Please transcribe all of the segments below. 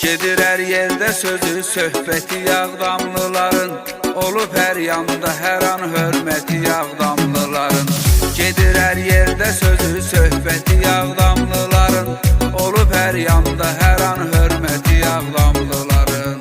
Gedir hər yerdə sözü, söhbəti yağdamlıların, olub hər yanda hər an hörməti yağdamlıların. Gedir hər yerdə sözü, söhbəti yağdamlıların, olub hər yanda hər an hörməti yağdamlıların.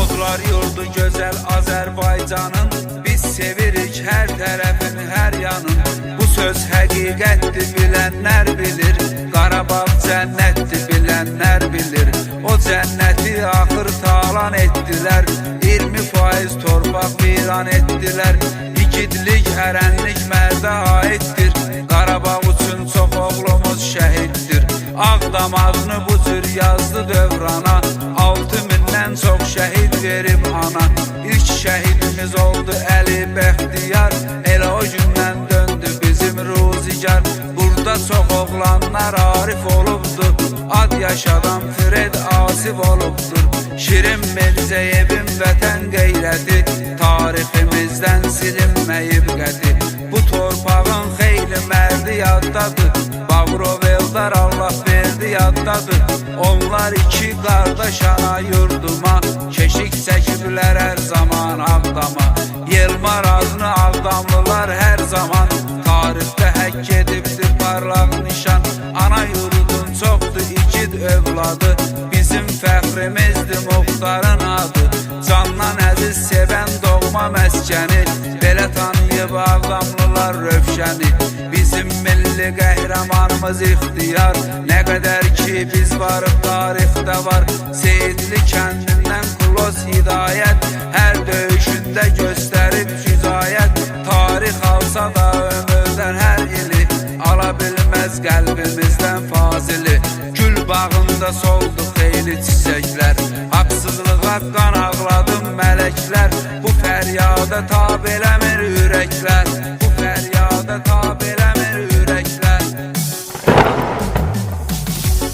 Odlar yurdu gözəl Azərbaycanın, biz sevirik hər tərəfini, hər yanın. Bu söz həqiqətdir, bilənlər bilir, Qarabağ cənnətdir, bilənlər bilir. O cənnəti axır talan etdilər, 20% torpaq viran etdilər. İgidlik, hərənlik mərdə aiddir, Qarabağ üçün çox oğlumuz şəhiddir. Ağdam adını bu cür yazdı dövrana, 6000-dən çox şəhid verib ana. İlk şəhidimiz oldu Əli Bəxtiyar, elə o gündən döndü bizim ruzigar. Burada çox oğlanlar arif olubdur, ad yaşadan Fred Asif olubdur. Şirin Mirzəyevin vətən qeyrəti, tariximizdən silinməyib qəti. Bu torpağın xeyli mərdi yaddadır, Bağrov Eldar Allah verdi yaddadır. Onlar iki qardaş ana yurduma, keşik çəkiblər hər zaman Ağdama. Yelmar adını Ağdamlılar hər zaman, tarixdə həkk edibdir parlaq nişan. Ana yurdun çoxdur igid övladı, bizim fəxrimizdir Muxtarın adı. Candan əziz sevən doğma məskəni, belə tanıyıb Ağdamlılar Rövşəni. Bizim milli qəhrəmanımız ixtiyar, nə qədər ki biz varıq tarixdə var. Seyidli kəndindən Kulos Hidayət, hər döyüşündə göstərib şücaət. Tarix alsa da ömürdən hər ili, ala bilməz qəlbimizdən fazili. Gül bağında soldu xeyli çiçəklər, haqsızlığa qan ağladım mələklər. Bu fəryada tab eləmir ürəklər, bu fəryada tab eləmir ürəklər.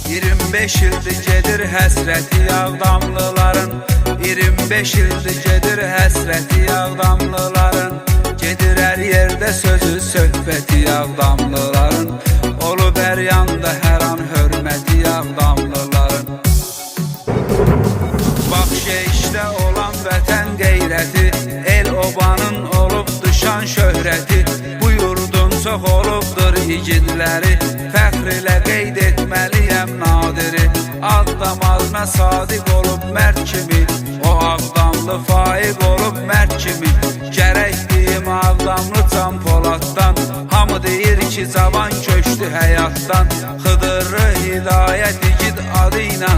25 ildir gedir həsrəti Ağdamlıların, 25 ildir gedir həsrəti Ağdamlıların. Gedir hər yerdə sözü, söhbəti Ağdamlıların, olub hər yanda hər an hörməti Ağdamlıların. Baxşeyişdə olan vətən qeyrəti, el obanın olubdur şan şöhrəti. Bu yurdun çox olubdur igidləri, fəxr ilə qeyd etməliyəm nadiri. Ağdam adına sadiq olub mərd kimi, o Ağdamlı faiq olub mərd kimi. Gərək deyim Ağdamlı Can Poladdan, hamı deyir ki cavan köçdü həyatdan. Xıdırı Hidayət igid adı ilə,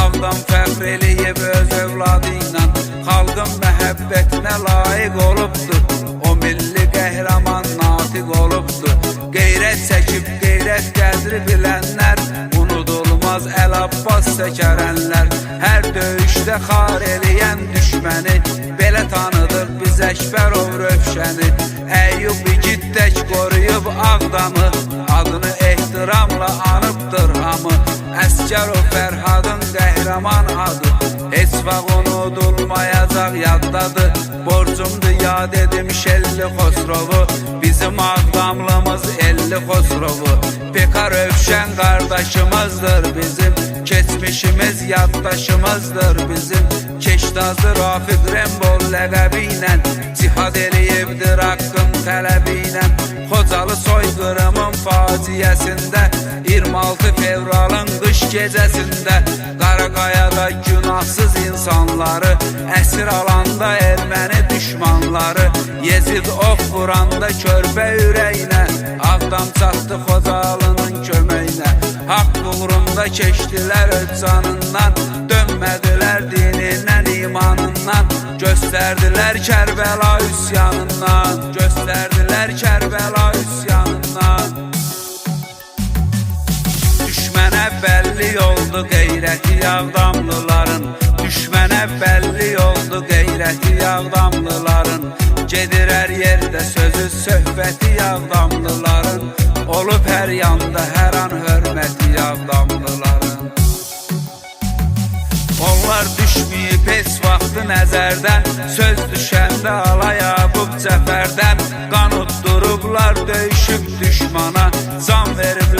Ağdam fəxr eləyib öz övladı ilə. Xalqın məhəbbətinə layiq olubdur, o milli qəhrəman natiq olubdur. Qeyrət çəkib qeyrət qədri bilənlər, unudulmaz Əl-Abbas Səkərənlər. Hər döyüşdə xar eləyən düşməni, belə tanıdıq biz Əkbərov Rövşəni. Əyyub igid tək qoruyub Ağdamı, adını ehtiramla anıbdır hamı. Əskərov Fərhadın qəhrəman adı, heç vaxt unudulmayacaq yaddadır. Borcumdur yad edim Şelli Xosrovu, bizim Ağdamlımız Elli Xosrovu. Pekar Rövşən qardaşımızdır bizim, keçmişimiz yaddaşımızdır bizim. Keştazı Rafiq Rembol ləqəbi ilə, cihad eləyibdir haqqın tələbi ilə. Xocalı soyqırımın faciəsində, 26 fevralın qış gecəsində, Qaraqayada günahsız insanları əsir alanda erməni düşmanları. Yezid ox vuranda körpə ürəyinə, Ağdam çatdı Xocalının köməyinə. Haqq uğrunda keçdilər öz canından, dönmədilər dinindən, imanından. Göstərdilər Kərbəla üsyanından, göstərdilər Kərbəla üsyanından. Düşmənə bəlli oldu qeyrəti Ağdamlıların, düşmənə bəlli oldu qeyrəti Ağdamlıların. Gedir hər yerdə sözü, söhbəti Ağdamlıların, olub hər yanda hər an hörməti Ağdamlıların. Onlar düşməyib heç vaxtı nəzərdən, söz düşəndə alay Abub Cəfərdən. Qan utdurublar döyüşüb düşmana,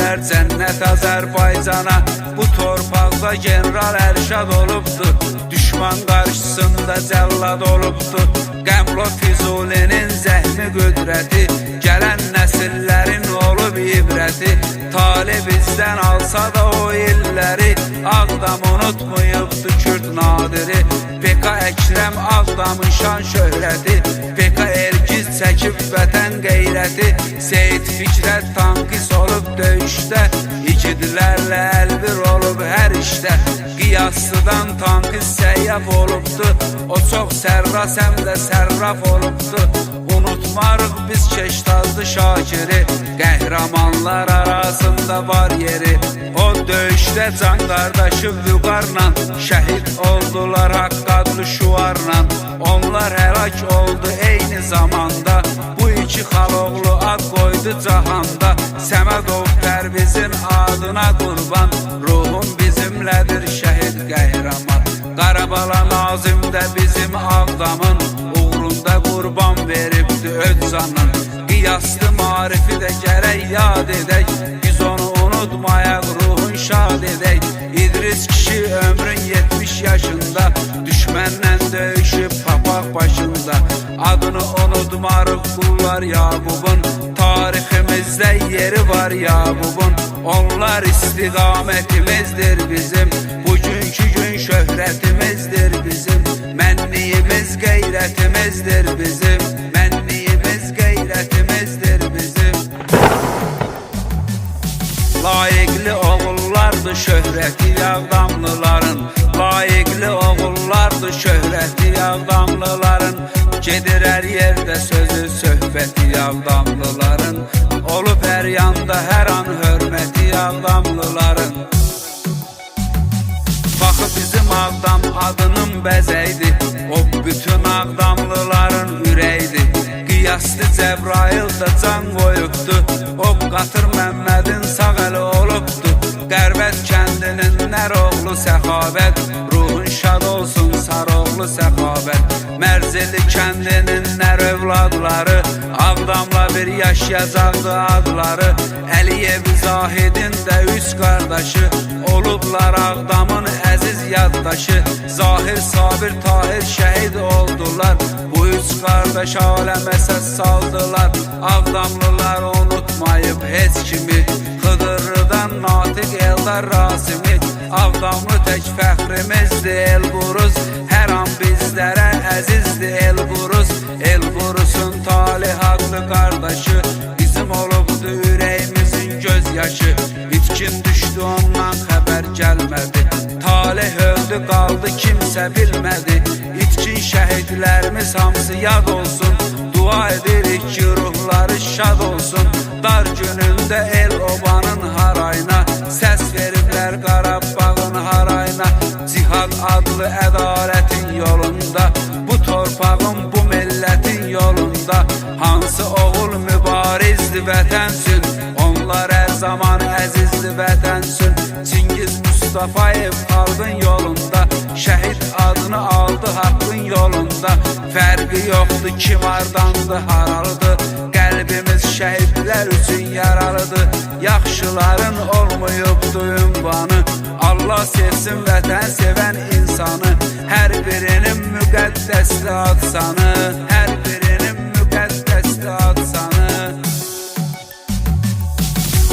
bilər cənnət Azərbaycana. Bu torpaqda general Ərşad olubdur, düşman qarşısında cəllad olubdur. Qəmlo Füzulinin zəhmi qüdrəti, gələn nəsillərin olub ibrəti. Tale bizdən alsa da o illəri, Ağdam unutmayıbdı Kürd Nadiri. PK Əkrəm Ağdamın şan şöhrəti, PK Ergiz çəkib vətən qeyrəti. Seyid Fikrət tankis olub döyüşdə, igidlərlə əlbir olub hər işdə. Qiyaslıdan tankis səyyaf olubdu, o çox sərras həm də sərraf olubdu. Unutmarıq biz Keştazlı Şakiri, qəhrəmanlar arasında var yeri. O döyüşdə can qardaşı Vüqarla şəhid oldular Haqq adlı şuarla. Onlar həlak oldu eyni zamanda, bu iki xaloğlu ad qoydu cahanda. Səmədov Pərvizin adına qurban, ruhum bizimlədir şəhid qəhrəman. Qarabala Nazim də bizim Ağdamın uğrunda qurban veribdi öz canın. Qiyaslı marifi də gərək yad edək, biz onu unutmayaq, ruhun şad edək. İdris kişi ömrün 70 yaşında, düşmənlə döyüşüb papaq başında. Adını unutmarıq qullar Yaqubun, tariximizdə yeri var Yaqubun. Onlar istiqamətimizdir bizim, bugünkü gün şöhrətimizdir bizim. Mənliyimiz qeyrətimizdir bizim, mənliyimiz qeyrətimizdir bizim. Layiqli oğullardır şöhrəti Ağdamlıların, layiqli oğullardır şöhrəti Ağdamlıların. Gedir hər yerdə sözü söhbəti Ağdamlıların, olub hər yanda hər an hörməti Ağdamlıların. Baxı bizim Ağdam adının bəzəydi, o bütün Ağdamlıların ürəkdi. Qiyaslı Cəbrail da can qoyubdu, o Qatır Məmmədin sağ əli olubdu. Qərbət kəndinin nər oğlu Səxavət, ruhun şad olsun Saroğlu Səxavət. Mərzili kəndinin nər övladları, Ağdamla bir yaşayacaqdı adları. Əliyev Zahidin də üç qardaşı, olublar Ağdamın əziz yaddaşı. Zahir, Sabir, Tahir şəhid oldular, bu üç qardaş aləmə səs saldılar. Ağdamlılar unutmayıb heç kimi, Xıdırlıdan Natiq Eldar Rasimi. Ağdamlı tək fəxrimizdir Elburuz, hər an bizlərə əzizdir Elburuz. Elburuzun Talih adlı qardaşı, bizim olubdu ürəyimizin göz yaşı. İtkin düşdü ondan xəbər gəlmədi, Talih öldü qaldı kimsə bilmədi. İtkin şəhidlərimiz hamısı yad olsun, dua edirik ki ruhları şad olsun. Dar günündə el obanın harayına, səs veriblər Qarabağın harayına. Cihad adlı ədalətin yolunda, bu torpağın bu millətin yolunda. Hansı oğul mübarizdir vətənsin, onlar hər zaman əzizdir vətənsin. Çingiz Mustafayev xalqın yolunda, şəhid adını aldı haqqın yolunda. Fərqi yoxdur kim hardandır, haralıdır, qəlbimiz şəhidlər üçün yaralıdır. Yaxşıların olmayıbdı ünvanı, Allah sevsin vətən sevən insanı. Hər birinin müqəddəsli adsanı, hər birinin müqəddəsli adsanı.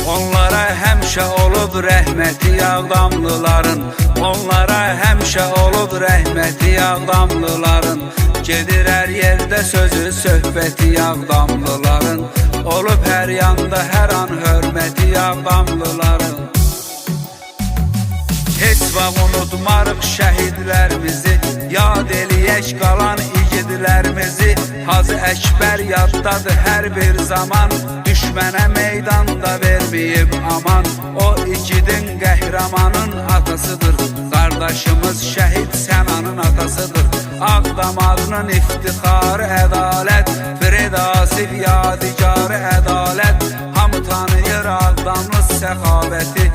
Onlara həmişə olub rəhməti Ağdamlıların, onlara həmişə olub rəhməti Ağdamlıların. Gedir hər yerdə sözü söhbəti Ağdamlıların, olub hər yanda hər an hörməti Ağdamlıların. Heç vaxt unutmarıq şəhidlərimizi, yad eləyək qalan igidlərimizi. Hacı Əkbər yaddadır hər bir zaman, düşmənə meydanda verməyib aman. O igidin qəhrəmanın atasıdır, qardaşımız şəhid Sənanın atasıdır. Ağdam adının iftixarı ədalət, Fred Asif yadigarı ədalət. Hamı tanıyır Ağdamlı səxavəti,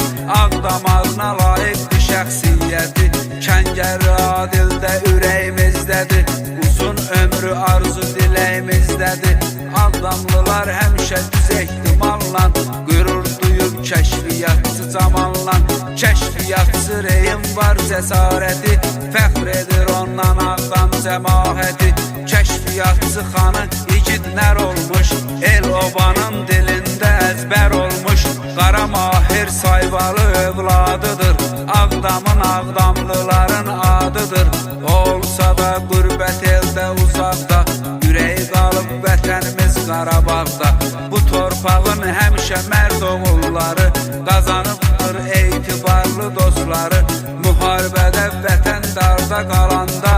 Ağdam adına layiqdir şəxsiyyəti. Kəngəri adildə ürəyimizdədir, uzun ömrü arzu diləyimizdədir. Ağdamlılar həmişə düz ehtimalla qürur duyub Kəşfiyyatçı Camallan, kəşfiyyatçı Reyim var cəsarəti, fəxr edir ondan Ağdam cəmaəti. Kəşfiyyatçı xanı igidlər olmuş, el obanın dilində əzbər olmuş. Qara Mahir Sayvalı övladıdır, Ağdamın Ağdamlıların adıdır. Olsa da qürbət eldə uzaqda, ürəyi qalıb vətənimiz Qarabağda. Bu torpağın həmişə mərd oğulları qazanıbdır etibarlı dostları. Müharibədə vətən darda qalanda,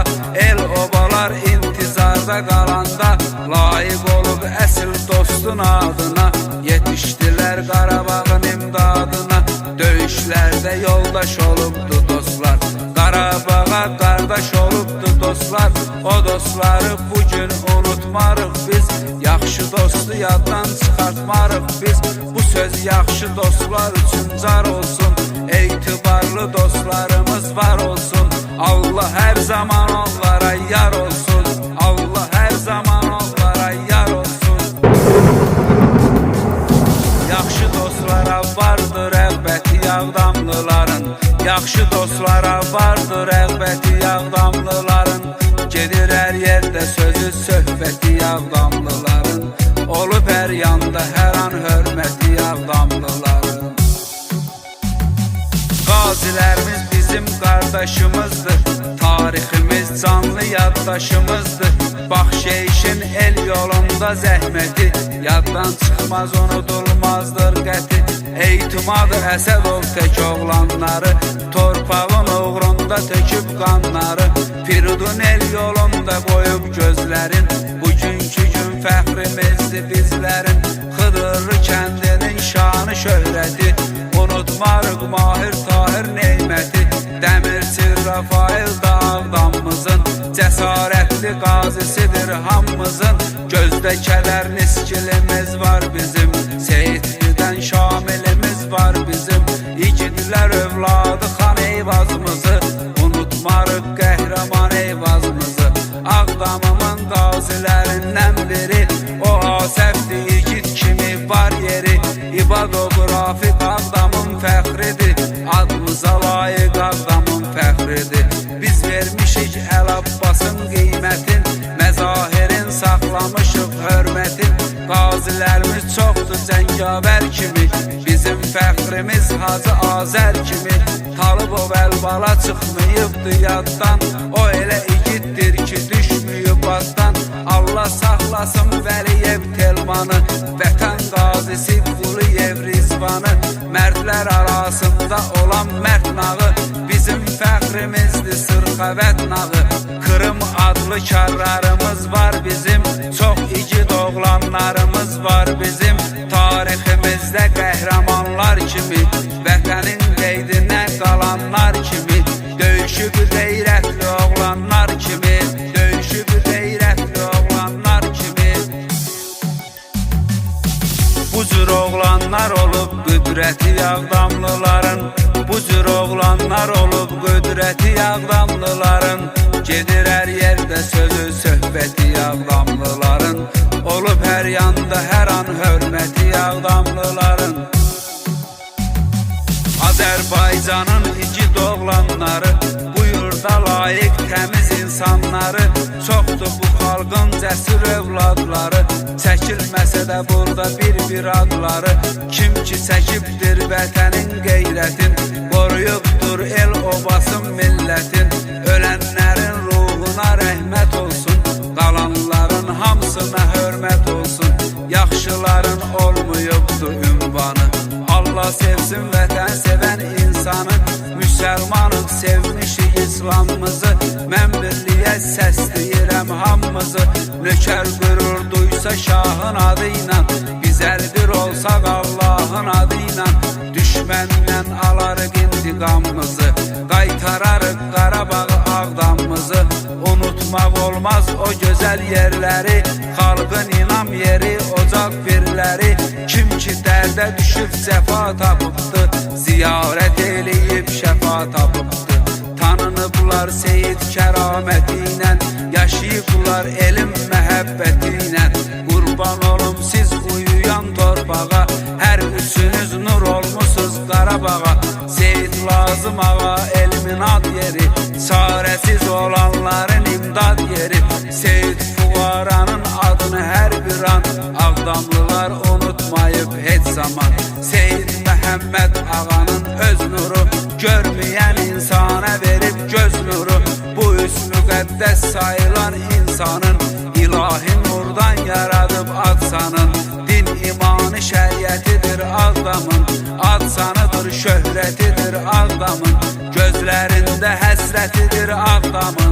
el obalar intizarda qalanda, layiq olub əsl dostun adına, yetişdilər Qarabağın imdadına. Döyüşlərdə yoldaş olubdu dostlar, Qarabağa qardaş olubdu dostlar. O dostları bugün unutmarıq biz, yaxşı dostu yaddan çıxartmarıq biz. Bu söz yaxşı dostlar üçün car olsun, etibarlı dostlarımız var olsun. Allah hər zaman onlara yar olsun, Allah hər zaman onlara yar olsun. Yaxşı dostlara vardır rəğbəti Ağdamlıların, yaxşı dostlara vardır rəğbəti Ağdamlıların. Gedir hər yerdə sözü söhbəti Ağdamlıların, olub hər yanda hər an hörməti Ağdamlıların. Qazilərimiz bizim qardaşımızdır, tariximiz canlı yaddaşımızdır. Baxşeyişin el yolunda zəhməti, yaddan çıxmaz unudulmazdır qəti. Eytimadı Əsədov tək oğlanları, torpağın uğrunda töküb qanları. Firidun el yolunda qoyub gözlərin, bugünkü gün fəxrimizdir bizlərin. Xıdırlı kəndinin şanı şöhrəti, unutmarıq Mahir Tahir neyməti. Dəmirçi Rafael da Ağdamımızın, cəsarətli qazisidir hamımızın. Gözdə kədər niskilimiz var bizim, Seyidlidən Şamilimiz var bizim. İgidlər övladı Xan Eyvazımızı, unutmarıq qəhrəman Eyvazımızı. Ağdamımın qazilərindən biri, o Asəfdir igid kimi var yeri. İbadoqrafik Ağdamın fəxridir, adımıza layiq Ağdamın fəxridir. Biz vermişik Əl Abbasın qiymətin, məzahirin saxlamışıq hörmətin. Qazilərimiz çoxdur cəngavər kimi, bizim fəxrimiz Hacı Azər kimi. Talıbov Əlbala çıxmayıbdı yaddan, o elə igiddir ki düşməyib addan. Allah saxlasın Vəliyev Telmanı, vətən qazisi Quliyev Rizvanı. Mərdlər arasında olan mərd nağı, bizim fəxrimizdir Sırxavət nağı. Kırım adlı karlarımız var bizim, çox igid oğlanlarımız var bizim. Tariximizdə qəhrəmanlar kimi, vətənin qeydinə qalanlar kimi. Döyüşüb qeyrətli oğlanlar kimi, döyüşüb qeyrətli oğlanlar kimi. Bu cür oğlanlar olub qüdrəti Ağdamlıların, bu cür oğlanlar olub qüdrəti Ağdamlıların. Gedir hər yerdə sözü söhbəti Ağdamlıların, olub hər yanda hər an hörməti Ağdamlıların. Azərbaycanın igid oğlanları, bu yurda layiq təmiz insanları. Çoxdur bu xalqın cəsur övladları, çəkilməsə də burada bir-bir adları. Kim ki çəkibdir vətənin qeyrətin, qoruyubdur el obasın millətin. Ölənlərin ruhuna rəhmət olsun, qalanların hamısına hörmət olsun. Yaxşıların olmuyubdur ünvanı, Allah sevsin vətən sevən insanı. Müsəlmanıq sevmişik İslamımızı, mən birliyə səsləyirəm hamımızı. Nökər qürur duysa şahın adı ilə, biz əldir olsaq Allahın adı ilə. Düşməndən alarıq intiqamımızı, qaytararıq Qarabağı Ağdamımızı. Unutmaq olmaz o gözəl yerləri, xalqın inam yeri, ocaq birləri. Kim ki dərdə düşüb cəfa tapıbdı, ziyarət eləyib şəfa tapıbdı. Tanınıblar Seyid kəraməti ilə, yaşayıblar elm məhəbbəti ilə. Qurban olum siz uyuyan torpağa, hər üçünüz nur olmuş Qarabağa. Seyid lazım ağa, elmin ad yeri, çarəsiz olanların imdad yeri. Seyid Fuqaranın adını hər bir an Ağdamlılar unutmayıb heç zaman. Seyid Məhəmməd ağanın öz nuru, görməyən insana verib göz nuru. Bu üst müqəddəs sayılan insanın ilahi nurdan yaradıb adsanın. Din imanı şəriətidir Ağdamın, adsanıdır şöhrətidir Ağdamın. Gözlərində həsrətidir Ağdamın.